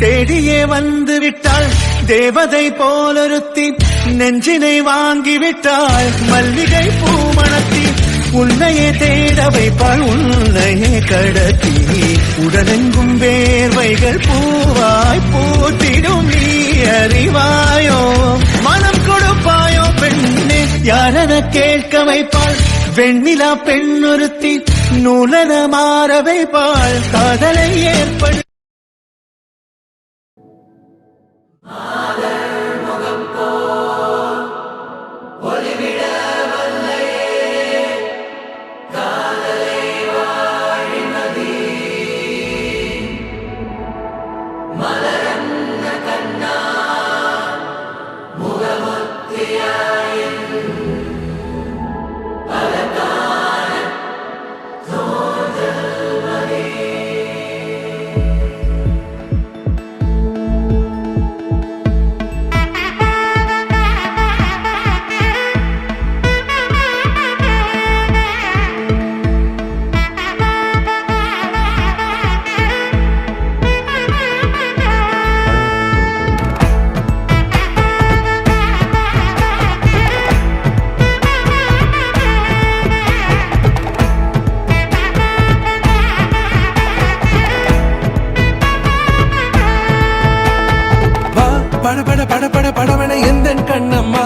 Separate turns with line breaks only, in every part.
தேடியே வந்து விட்டாள் தேவதை போலொருத்தி நெஞ்சினை வாங்கிவிட்டாள் மல்லிகை பூமணத்தி உன்னையே தேட வைப்பாள் உன்னையே கடத்தி உடலெங்கும் வேர்வைகள் பூவாய் பூத்திடும் நீ அறிவாயோ மனம் கொடுப்பாயோ பெண்ணே யாரென கேட்க வைப்பாள் வெண்ணிலா பெண்ணொருத்தி நூலன மாற வைப்பாள் காதலை ஏற்படு
படவன எந்த கண்ணம்மா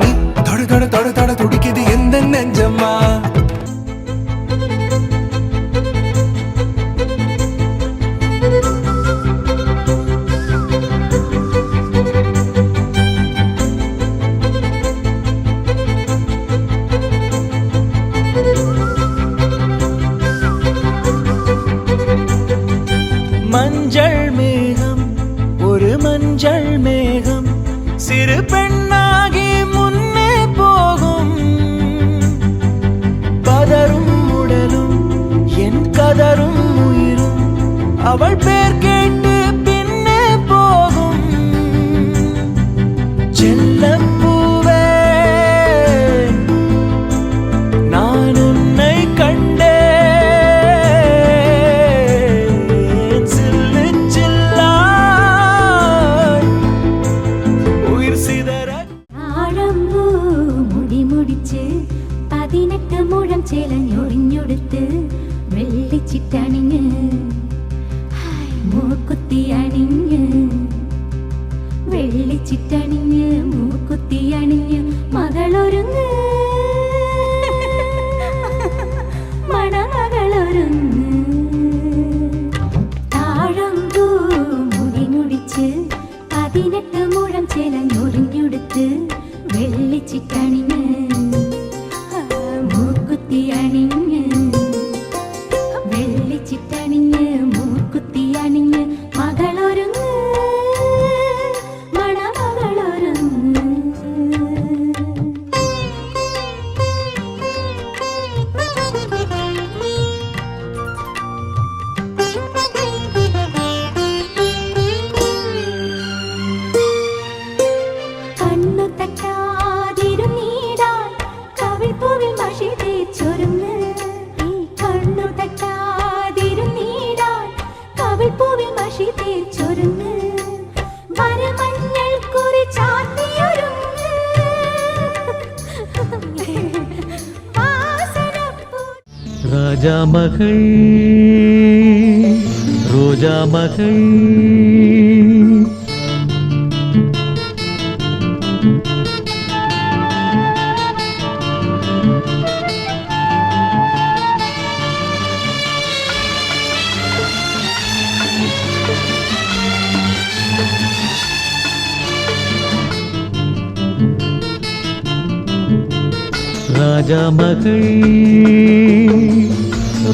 நீ தொட தொட தொட தொட துடிக்குது எந்த நெஞ்சம்மா
மஞ்சள் மேகம் ஒரு மஞ்சள் மேகம் சிறு பெண்ணாகி முன்னே போகும் பதரும் உடலும் என் கதரும் உயிரும் அவள் பேர் கேட்டு பின்னே போகும் செல்லப்பூவே நான் உன்னை கண்டே
ചേലഞ്ഞൊറിഞ്ഞൊടുത്ത് വെള്ളിച്ചിട്ടണിഞ്ഞ് മൂക്കുത്തി അണിഞ്ഞ് വെള്ളിച്ചിട്ടണിഞ്ഞ് മൂക്കുത്തി അണിഞ്ഞ് മകളൊരുങ്ങ് മണമകളൊരുങ്ങ് താഴമ്പൂ മുടി മുടിച്ച് 18 മുഴം ചേലഞ്ഞൊറിഞ്ഞൊടുത്ത് വെള്ളിച്ചിട്ടണിഞ്ഞ് അണിഞ്ഞ് വെള്ളിച്ചിട്ടണിഞ്ഞ് മൂക്കുത്തി അണിഞ്ഞ് മകളൊരുങ്ങ് മണമകളൊരുങ്ങ് കണ്ണു തട്ടാതിരുന്നീടാൻ കവിൾ പൂവിൽ മഷി തേച്ചൊരുങ്ങ് കണ്ണു തട്ടാതിരുന്നീടാൻ കവിൾ പൂവിൽ മഷി തേച്ചൊരുങ്ങ് വരമഞ്ഞൾ കുറി ചാത്തിയൊരുങ്ങ്
ராஜா மகள் ரோஜா மகள் ராஜா மகள்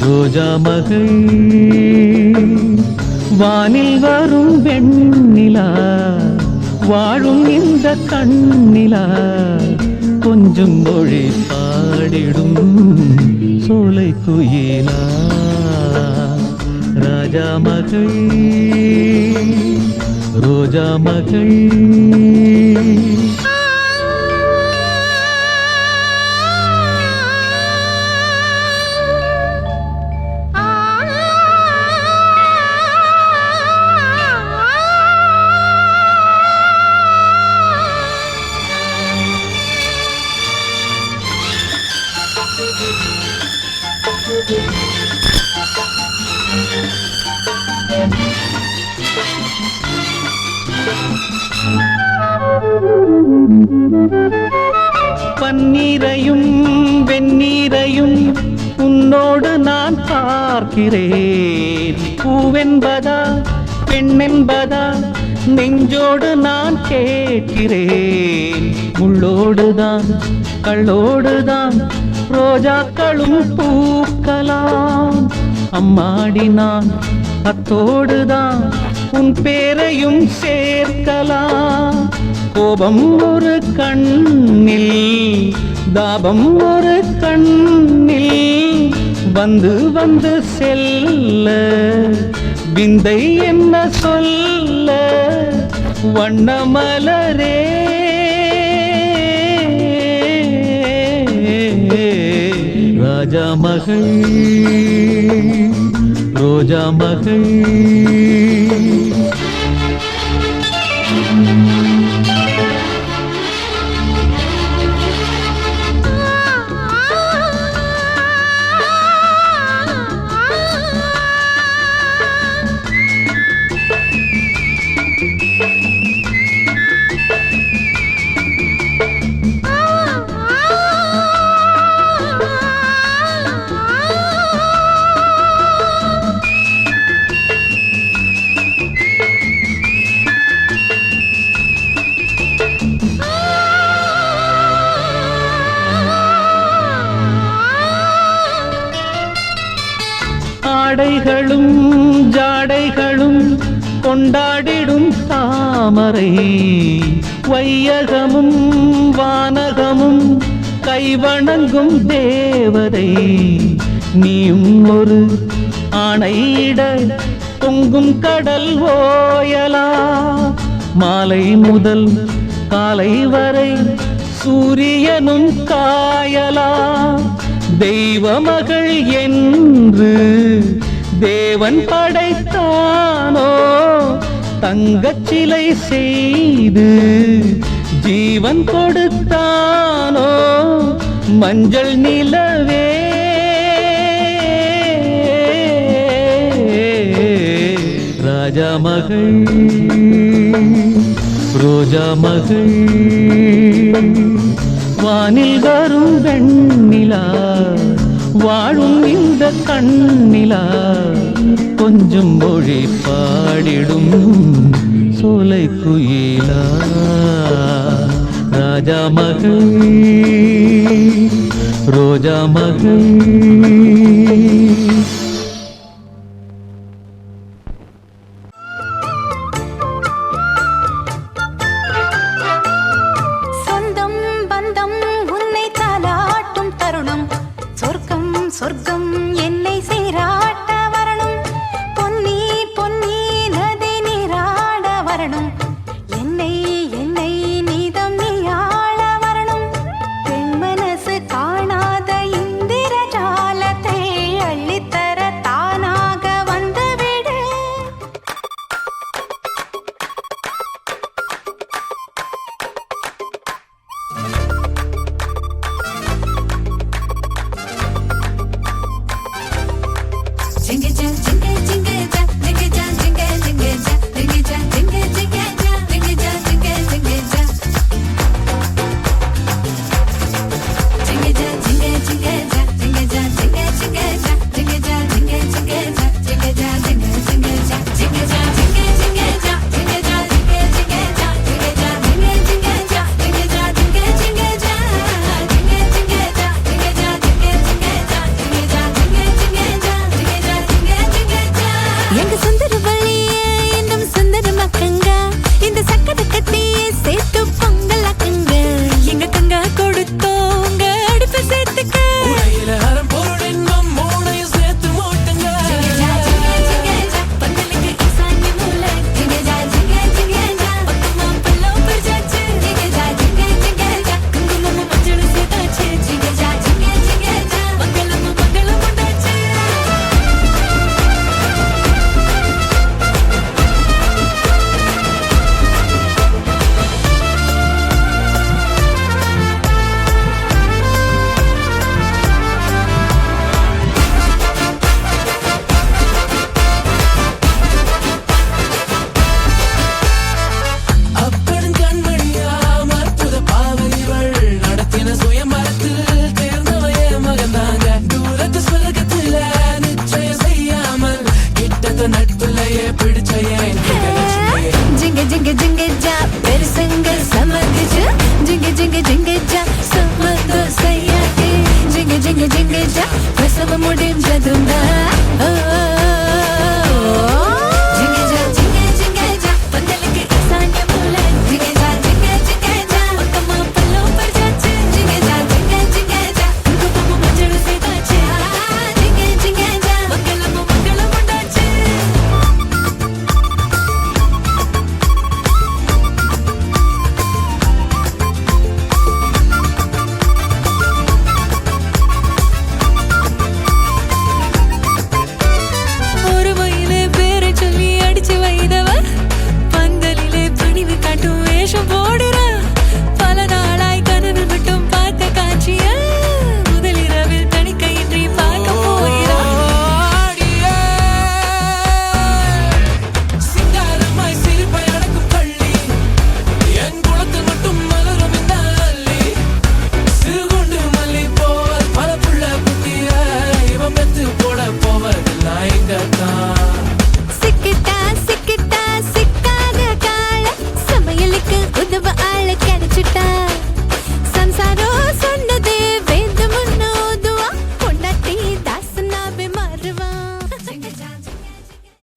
ரோஜா மகள் வானில் வரும் வெண்ணிலா வாழும் இந்த கண்ணிலா கொஞ்சம் மொழி பாடிடும் சோலை குயிலா ராஜா மகள் ரோஜா மகள் பன்னீரையும் வெந்நீரையும் உன்னோடு நான் பார்க்கிறேன். பூவென்பதா பெண்ணென்பதா நெஞ்சோடு நான் கேட்கிறேன். முள்ளோடுதான் கள்ளோடுதான் ரோஜாக்களும் பூக்கலாம். அம்மாடி நான் அத்தோடுதான் உன் பேரையும் சேர்க்கலாம். கோபம் ஒரு கண்ணில் தாபம் ஒரு கண்ணில் வந்து வந்து செல்ல விந்தை என்ன சொல்ல வண்ணமலரே ராஜா மகள் ரோஜா மகள். ஆடைகளும் ஜாடைகளும் கொண்டாடிடும் தாமரை வையகமும் வானகமும் கைவணங்கும் தேவதை. நீயும் ஒரு ஆணையிட பொங்கும் கடல் ஓயலா. மாலை முதல் காலை வரை சூரியனும் காயலா. தெய்வ மகள் என்று தேவன் படைத்தானோ தங்கச் சிலை செய்து ஜீவன் கொடுத்தானோ மஞ்சள் நிலவே ராஜா மகள் ரோஜா மகள். வானில் வரும் வெண்ணிலா வாழும் இந்த கண்ணிலா கொஞ்சம் மொழி பாடிடும் சோலை குயிலா. ராஜா மகள் ரோஜா மகள்.
சொர்க்கம் என்னை சீராட்ட வரணும். பொன்னி பொன்னி நதி நீராட வரணும். என்னை என்னை நீதம் நீயாள வரணும். பெண் மனசு காணாத இந்திர ஜாலத்தை அள்ளித்தர தானாக வந்துவிடு.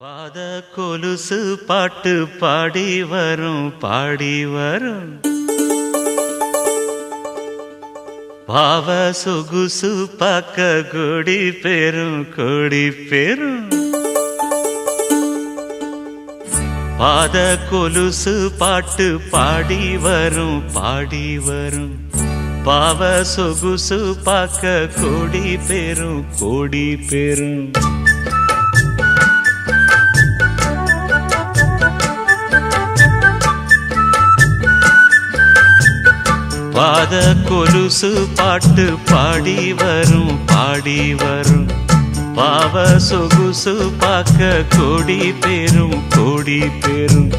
பாத கொலுசு பாட்டு பாடி வரும் பாடி வரும் பாவ சொகுசு பார்க்க கொடி பெரும் கொடி பெரும் பாத கொலுசு பாட்டு பாடி வரும் பாடி வரும் பாவ சொகுசு பார்க்க கொடி பெரும் கொடி பெரும் பாத கொலுசு பாட்டு பாடி வரும் பாடி வரும் பாவ சொகுசு பார்க்க கொடி பெரும் கொடி பெரும்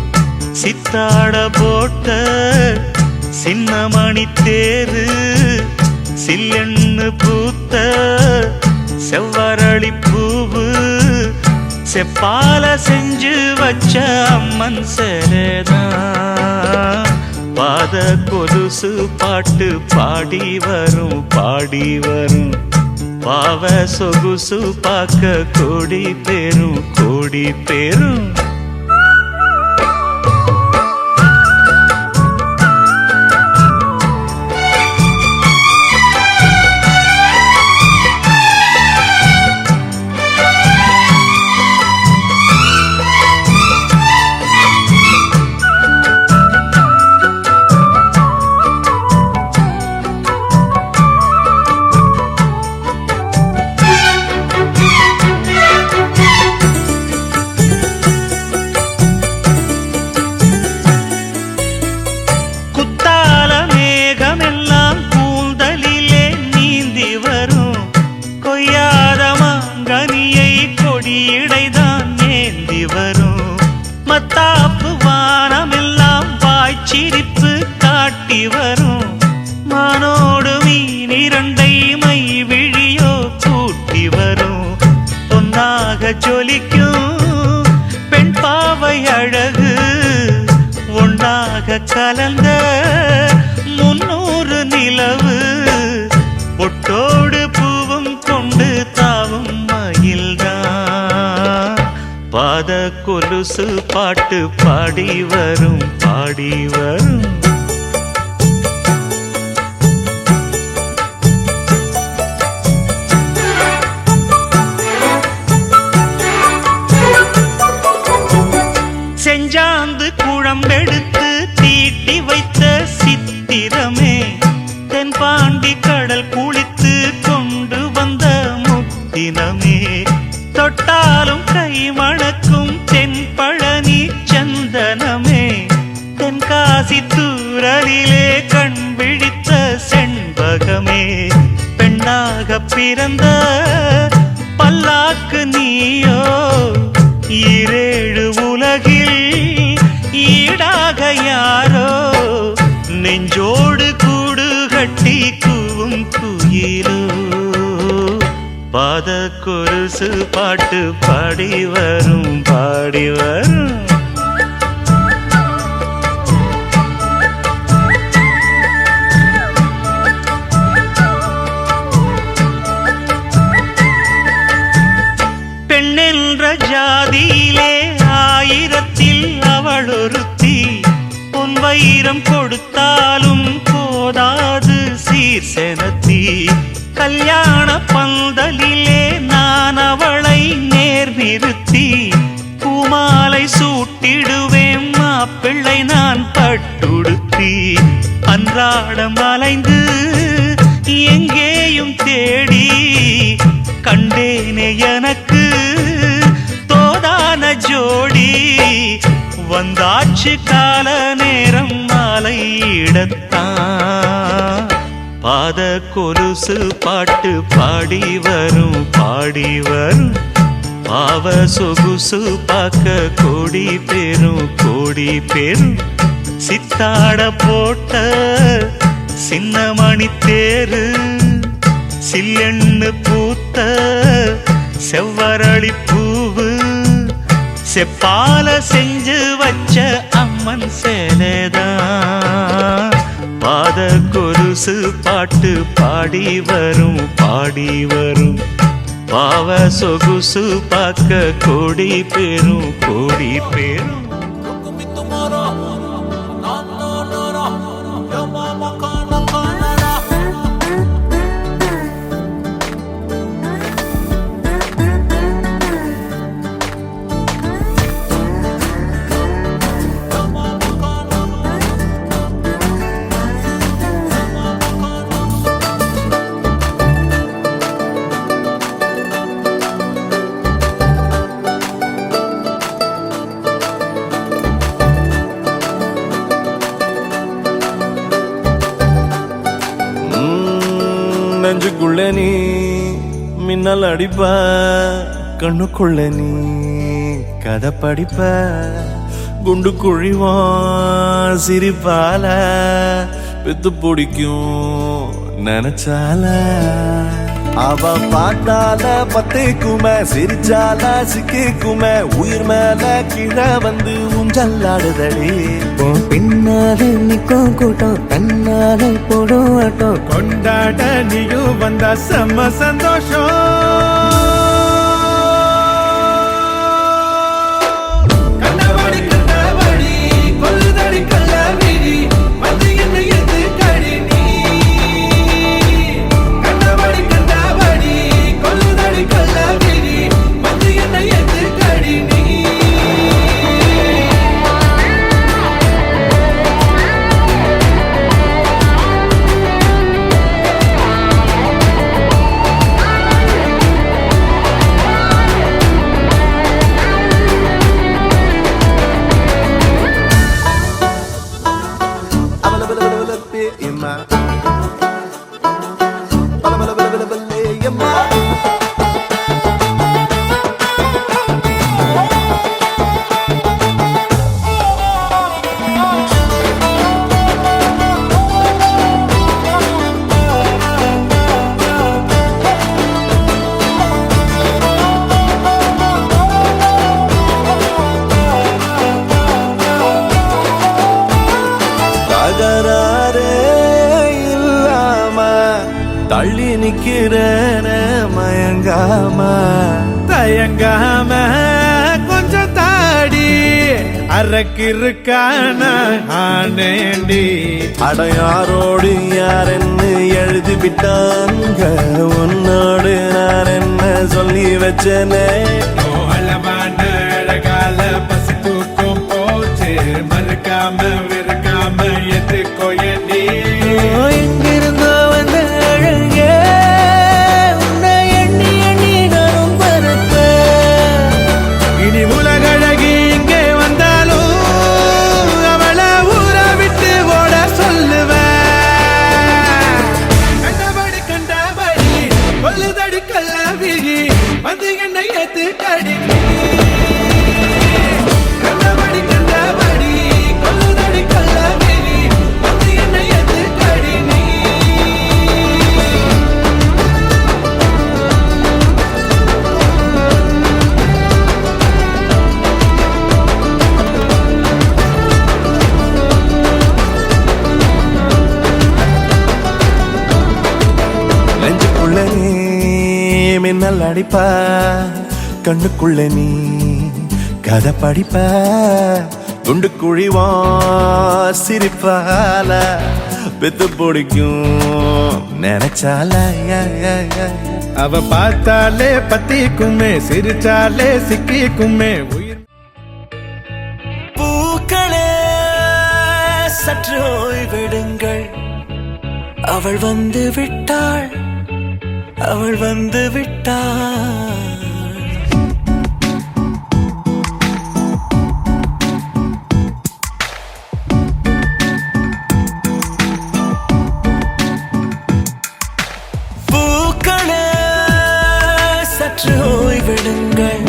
சித்தாட போட்ட சின்னமணி தேரு சில்லெண்ணு பூத்த செவ்வரளி பூவு செப்பால செஞ்சு வச்ச அம்மன் சேரதான் பாத கொலுசு பாட்டு பாடி வரும் பாடி வரும் பாவ சொகுசு பார்க்க கொடி பெரும் கொடி பெரும் கொடியிடைதான் ஏந்தி வரும் மத்தாப்பு வானமெல்லாம் வாய்ச்சிரிப்பு காட்டி வரும் மானோடு மீன் இரண்டை மை விழியோ கூட்டி வரும் பொன்னாக ஜொலிக்கும் பெண் பாவை அழகு ஒன்றாக கலந்த 300 நிலவு பொட்டோடு பூவும் கொண்டு தாவும் மயில்தான் பாத கொலுசு பாட்டு பாடி வரும் பாடி வரும் செஞ்சாந்து குழம்பெடுத்து தீட்டி வைத்த சித்திரமே தென்பாண்டி கடல் குளித்து கொண்டு வந்த முத்தினமே தொட்டாலும் கை மணக்கும் தென்பழனி சந்தனமே தென்காசி தூரலிலே கண் விழித்த செண்பகமே பெண்ணாக பிறந்த பல்லாக்கு நீயோ ஈரேழு உலகில் ஈடாக யாரோ நெஞ்சோடு கூடு கட்டி கூவும் குயிலோ பாத கொலுசு பாட்டு பாடி வரும் பாடி வரும் பெண்ணென்ற ஜாதியிலே 1000ல் அவள் ஒருத்தி பொன் வைரம் கொடுத்தாலும் போதாது சீர்செனத்தி கல்யாண பந்தலிலே நான் அவளை நேர் நிறுத்தி பூமாலை சூட்டிடுவேன் மாப்பிள்ளை நான் பட்டுடுத்தி அன்றாடம் அலைந்து எங்கேயும் தேடி கண்டேனே எனக்கு தோதான ஜோடி வந்தாச்சு கால நேரம் மாலையிடத்தான் பாத கொலுசு பாட்டு பாடி வரும் பாடி வரும் பாவ சொகுசு பார்க்க கொடி பெரும் கொடி பெரும் சித்தாட போட்ட சின்னமணி தேரு சில்லெண்ணு பூத்த செவ்வரளி பூவு செப்பால செஞ்சு வச்ச அம்மன் சேலைதான் பாத கொலுசு பாட்டு பாடி வரும் பாடி வரும் பாவ சொகுசு பார்க்க கோடி பேரும் கோடி பேரும்.
நெஞ்சுக்குள்ள நீ மின்னல் அடிப்ப, கண்ணுக்குள்ள நீ கதை படிப்ப, குண்டு குழிவான் சிரிப்பால பெத்து பிடிக்கும் நினைச்சால. அவ பாட்டால பத்திக்குமே, சிரிச்சால சிக்கிக்குமே, உயிர் மேல கீழே வந்து ஊஞ்சல்லாடுதடி.
பின்னாலே நிக்கும் கூட்டம் தன்னாலே போடும் ஆட்டம்,
கொண்டாட நீயும் வந்தா செம்ம சந்தோஷம். தள்ளி நிக்கிறேன மயங்காம தயங்காம கொஞ்சம் தாடி அரக்கிருக்கான ஆனேண்டி. அடையாரோடு யாரென்னு எழுதி விட்டாங்க, உன்னோடு நான் என்ன சொல்லி வச்சனே. அளவான அழகால பசி தூக்கம் போச்சு, மறுக்காம வெறுக்காம எதுக்கோ எண்ணி.
எங்கிருந்தோ வந்த அழகே உன்னை எண்ணி எண்ணி நானும் பறப்பேன்.
இனி உலகழகி இங்கே வந்தாலும் அவளை ஊற விட்டு ஓட சொல்லுவேன். கண்டபடி கண்டபடி கொல்லுதடி கல்லாவிழி வந்து என்னை ஏத்து கடி. கண்டபடி கண்டபடி கொல்லுதடி கல்லாவிழி வந்து என்னை ஏத்து கடி. நெஞ்சுக்குள்ள நீ மின்னல் அடிப்ப, கண்ணுக்குள்ள நீ கதை படிப்ப, குண்டு குழிவா சிரிப்பால பெத்து பிடிக்கும் நினைச்சால. அவ பார்த்தாலே பத்திக்குமே, சிரிச்சாலே சிக்கிக்குமே உயிர்.
பூக்களே சற்று ஓய்வெடுங்கள், அவள் வந்து விட்டாள், அவள் வந்து விட்டாள். பூக்களே சற்று ஓய்வெடுங்கள்,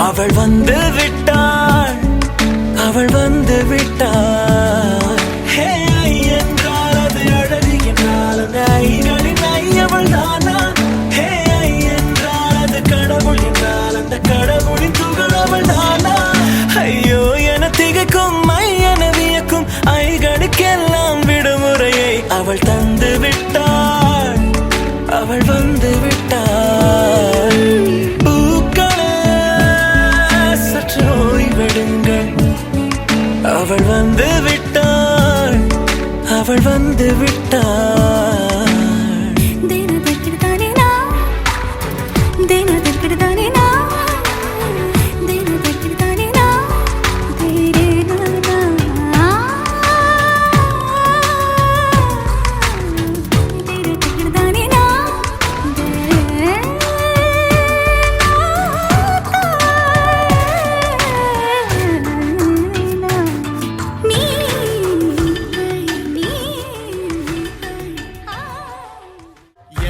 அவள் வந்து விட்டாள், அவள் வந்து விட்டாள். ஹே என்றால் அது அழகு என்றால் அந்த ஐகளின் ஐயவள் தானா? ஹே என்றால் அது கடவுள் என்றால் அந்த கடவுளின் துகள் அவள் தானா? ஐயோ என திகைக்கும் மையன வியக்கும் ஐகளுக்கெல்லாம் விடுமுறையை அவள் தந்து விட்டாள், அவள் வந்து விட்டாள். அவள் வந்து விட்டாள்.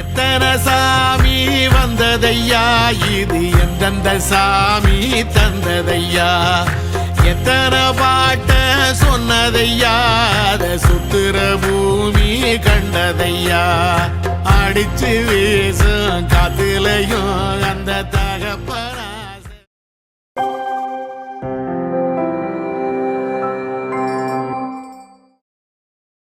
எத்தனை சாமி வந்ததையா, இது எந்தெந்த சாமி தந்ததையா, எத்தனை பாட்ட சொன்னதையா, அத சுத்துற பூமி கண்டதையா, அடிச்சு வீசும் காத்துலையும் அந்த தகப்ப